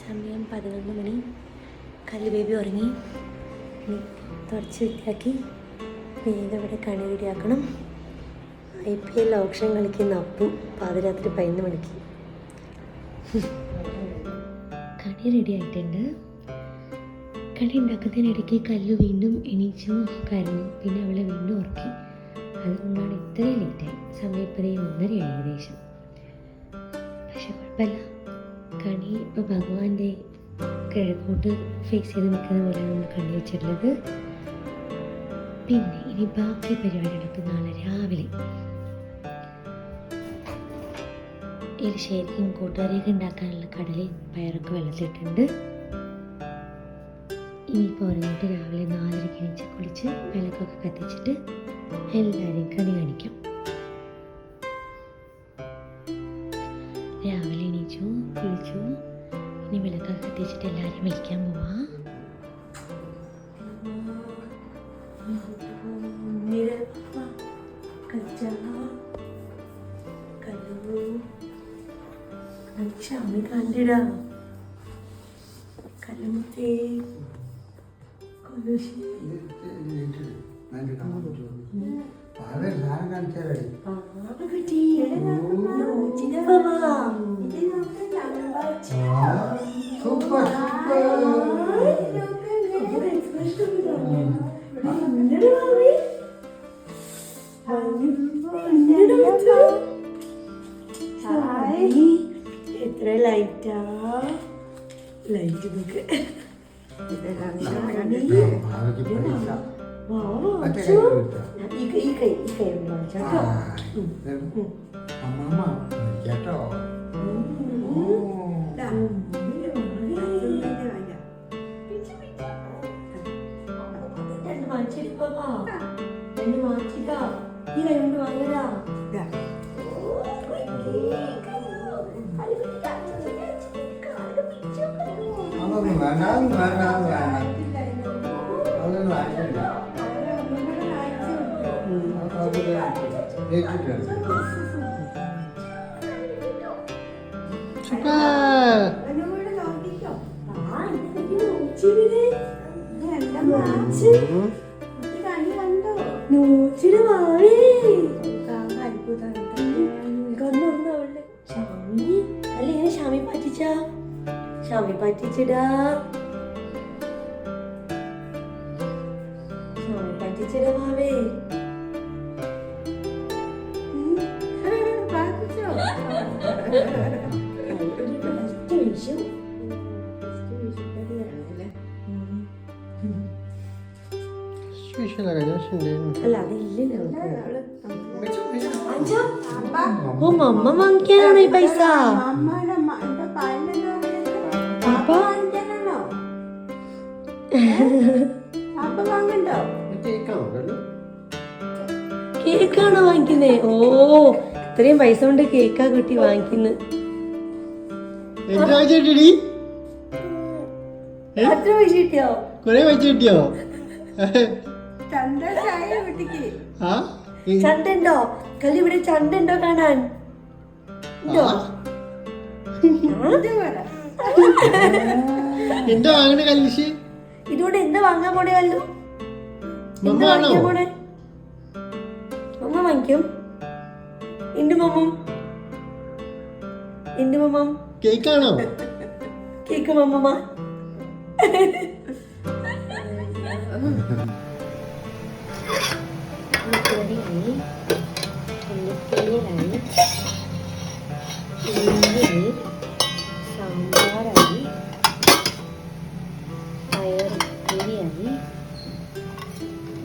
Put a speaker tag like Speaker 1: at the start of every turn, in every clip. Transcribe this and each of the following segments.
Speaker 1: സമയം 11 മണി. കല്ല് ബേബി ഉറങ്ങി. തുടച്ച് വൃത്തിയാക്കി വേഗം ഇവിടെ കണി റെഡിയാക്കണം. IPL ഓപ്ഷൻ കളിക്കുന്ന അപ്പു പാതിരാത്രി 11 മണിക്ക്. കണി റെഡി ആയിട്ടുണ്ട്. കണി ഉണ്ടാക്കുന്നതിനിടയ്ക്ക് കല്ല് വീണ്ടും എണീച്ചു കരഞ്ഞു. പിന്നെ അവളെ വീണ്ടും ഉറക്കി. അതുകൊണ്ടാണ് ഇത്രയും ലേറ്റായി. സമയം ഇപ്പോഴേ 1:30 ഏകദേശം. പക്ഷെ കുഴപ്പമില്ല. കണി ഇപ്പോൾ ഭഗവാന്റെ കിഴക്കോട്ട് ഫേസ് ചെയ്ത് നിൽക്കുന്ന പോലെയാണ് നമ്മൾ കണി വെച്ചിട്ടുള്ളത്. പിന്നെ ഇനി ബാക്കി പരിപാടികളൊക്കെ നാളെ രാവിലെ. എരിശ്ശേരിക്കും കൂട്ടുകറിയൊക്കെ ഉണ്ടാക്കാനുള്ള കടലയും പയറൊക്കെ വെള്ളത്തിലിട്ടുണ്ട്. ഇനിയിപ്പോൾ ഉറങ്ങിയിട്ട് രാവിലെ 4:30 എണീച്ച് കുളിച്ച് വിളക്കൊക്കെ കത്തിച്ചിട്ട് എല്ലാവരെയും കണി കാണിക്കാം. രാവിലെ എണീച്ചു കുളിച്ചു. ഇനി വിളക്കൊക്കെ കത്തിച്ചിട്ട് എല്ലാവരെയും വിളിക്കാൻ പോവാ. ക്ഷമി കണ്ടിടാ കല്ലുമുത്തേ എത്ര ലൈറ്റാ ലൈറ്റ് നോക്ക്. ഈ കൈ കേട്ടോ. മാറ്റിക്കാ ഈ കൈ കൊണ്ട് വാങ്ങടാ. ഷാമി പറ്റിച്ചിടാ. ഷാമി പറ്റിച്ചിടാ മാവേ. അല്ല അതില്ലല്ലോ. ഓ മമ്മ വാങ്ങിക്കാനാണ് ഈ പൈസ. കേക്കാണോ വാങ്ങിക്കുന്നേ? ഓ ഇത്രയും പൈസ കൊണ്ട് കേക്കാ കുട്ടി വാങ്ങിക്കുന്നു. എത്ര പൈസ കിട്ടിയോ?
Speaker 2: കൊറേ പൈസ കിട്ടിയോ?
Speaker 1: ചണ്ടുണ്ടോ? കല്ലി ഇവിടെ ചണ്ടുണ്ടോ കാണാൻ?
Speaker 2: എന്താ വാങ്ങണ കല്ലിശി?
Speaker 1: ഇതുകൊണ്ട് എന്താ വാങ്ങാൻ പോണേ? കല്ലു എന്താ വാങ്ങിക്കാൻ പോണേ? മമ്മ വാങ്ങിക്കും. ഇന്റു മമ്മം
Speaker 2: കേക്കാണോ?
Speaker 1: കേക്ക് മമ്മ. സാമ്പാറായി, പയറുപ്പേരിയായി,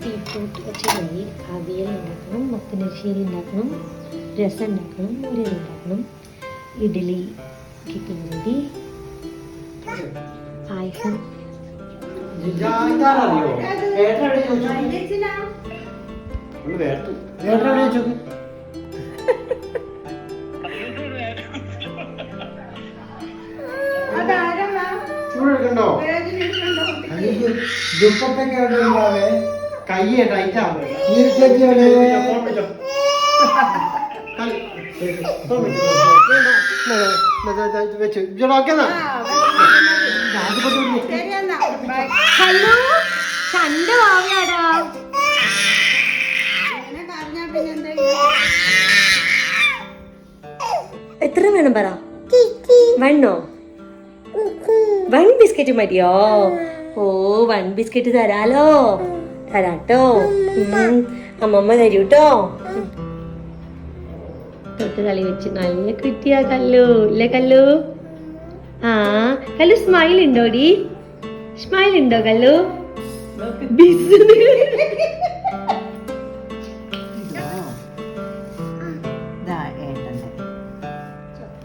Speaker 1: ബീട്രൂട്ട് പച്ചക്കറി, അവിയൽ ഉണ്ടാക്കണം, മത്തനശ്ശേരി ഉണ്ടാക്കണം, രസം ഉണ്ടാക്കണം, മോര് ഉണ്ടാക്കണം, ഇഡ്ഡലി കിട്ടുന്നത്, പായസം.
Speaker 2: കയ്യേ ടൈറ്റ് വെച്ചു ഓക്കെന്നാ
Speaker 1: ഹലോ ചണ്ട വാവിയാടാ എത്ര വേണം പറ വണ്ണോ 1 ബിസ്ക്കറ്റ് മതിയോ ഓ 1 ബിസ്ക്കറ്റ് തരാലോ തരാട്ടോ അമ്മമ്മ തരൂട്ടോ തൊട്ട് കളി വെച്ച് നല്ല കുട്ടിയാ കല്ലു ഇല്ലേ കല്ലു ആ കല്ലു സ്മൈൽ ഉണ്ടോടി സ്മൈൽ ഉണ്ടോ കല്ലു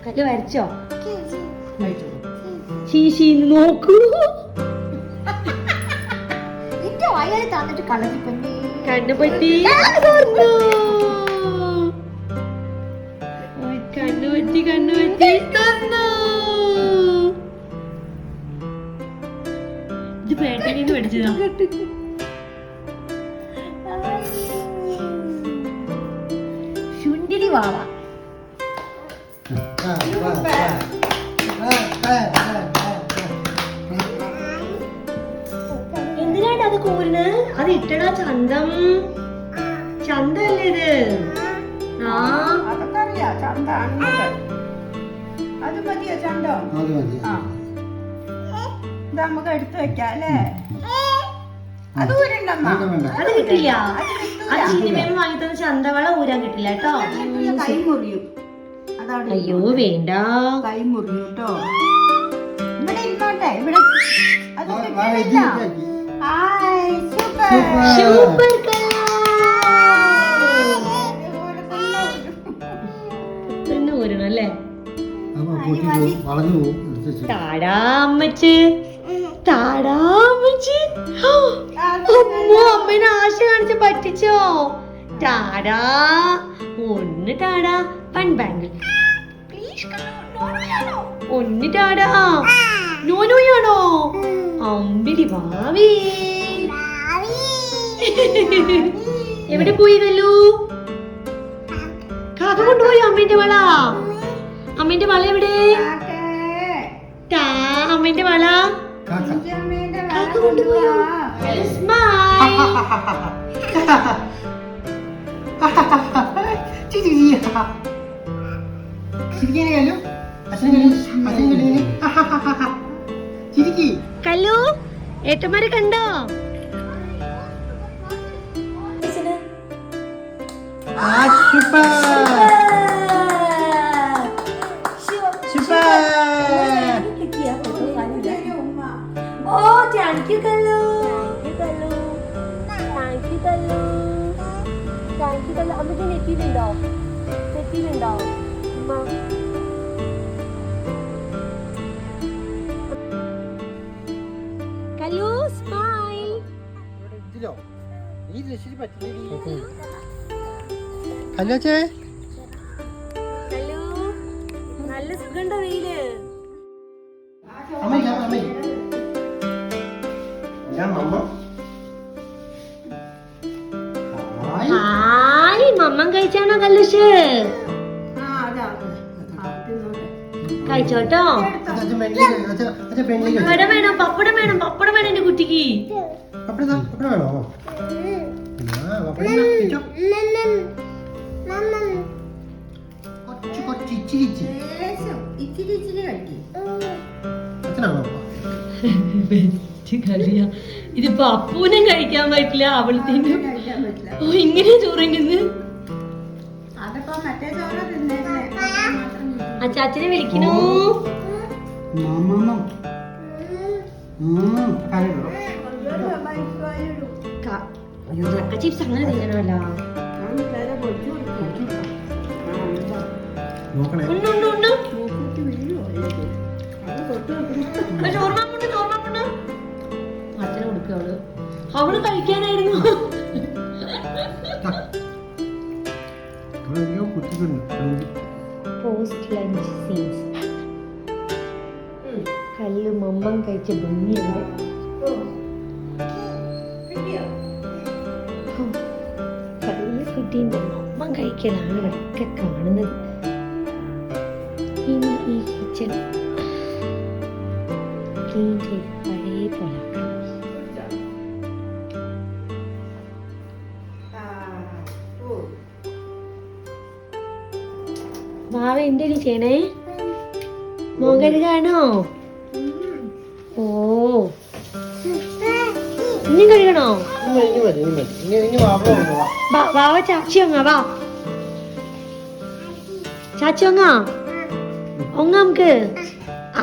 Speaker 1: കല്ലു വരച്ചോ ചീശി നോക്കൂ കണ്ണുപറ്റി കണ്ണുപറ്റി തന്നു ഇത് പേട്ടയിൽ പഠിച്ചതാ ശുണ്ടിരി വാവ എന്തിനാണ് അത് കൂരിന് അത് ഇട്ടടാ ചന്തം ചന്തല്ലേ ഇത് ആ
Speaker 3: അത് മതിയോ ചണ്ടോ ഇത് നമുക്ക് എടുത്തു വെക്കാം അല്ലേ അത് ഊരണ്ടമ്മ
Speaker 1: അത് കിട്ടില്ല ആ ചീനിമേമ വാങ്ങി തന്ന ചന്തവള ഊരാൻ കിട്ടില്ല കേട്ടോ
Speaker 3: കൈ മുറിയും അതാണ്
Speaker 1: അയ്യോ വേണ്ട
Speaker 3: കൈ മുറിയും കേട്ടോ ഇവിടെ ഇരുന്നോട്ടെ ഇവിടെ അത് കിട്ടില്ല
Speaker 1: സൂപ്പർ തന്നെ ഊരണം അല്ലേ
Speaker 2: വളഞ്ഞു
Speaker 1: താടാ അമ്മച്ച് താടാ അമ്മച്ച് അമ്മോ അമ്മേനെ ആശ കാണിച്ച് പറ്റിച്ചോ ടാടാ ഒന്ന് ടാടാ വൺ ബാങ്കിൾ ഒന്ന് ടാടാ നോനോയാണോ അമ്പിടി ഭാവി എവിടെ പോയി കല്ലു കാക്ക കൊണ്ടുപോയി അമ്മേന്റെ വള അമ്മേന്റെ വള എവിടെ അമ്മേന്റെ വള കാക്ക കൊണ്ടുപോയോ സ്മൈൽ കല്ലു ഏട്ടന്മാരെ കണ്ടോ ഓ താങ്ക് യു കല്ലു അമ്മക്ക് നെറ്റിയിലുണ്ടോ കല്ലു സ്മൈൽ
Speaker 2: കല്ലോച്ചേ
Speaker 1: കല്ലു നല്ല സുഖണ്ടോ വെയില് ഹായ് മമ്മൻ കഴിച്ചാണോ കല്ലുഷ് കഴിച്ചോട്ടോ പപ്പടം വേണം എന്റെ കുട്ടിക്ക്
Speaker 2: വേണോ
Speaker 1: ഇതിപ്പോ അപ്പൂനും കഴിക്കാൻ പറ്റില്ല അവളത്തേനും ഇങ്ങനെ ചോറിന് അച്ചാച്ചനെ വിളിക്കണു ചക്ക ചിപ്സ് അങ്ങനെ തിന്നണല്ലോ അച്ഛനെ കൊടുക്കവള് അവള് കഴിക്കാനായിരുന്നു പോസ്റ്റ് ലഞ്ച് സീൻസ് കല്ലു മമ്മൻ കഴിച്ച ഭംഗിയുണ്ട് കല്ല് കുട്ടീൻ്റെ മമ്മൻ കഴിക്കലാണ് ഇവിടെയൊക്കെ കാണുന്നത് ഇനി ഈ കിച്ചൺ ക്ലീൻ ചെയ്ത് പഴയ പോലെ ആക്കണം. മാവ എന്തെങ്കിലും ചെയ്യണേ? മോൻ കഴുകാണോ? ഓ ഇനിയും കഴുകണോ? വാവ ചാച്ചി ഒങ്ങ വാ, ചാച്ചി ഒങ്ങ ഒങ്ങ നമുക്ക്. ആ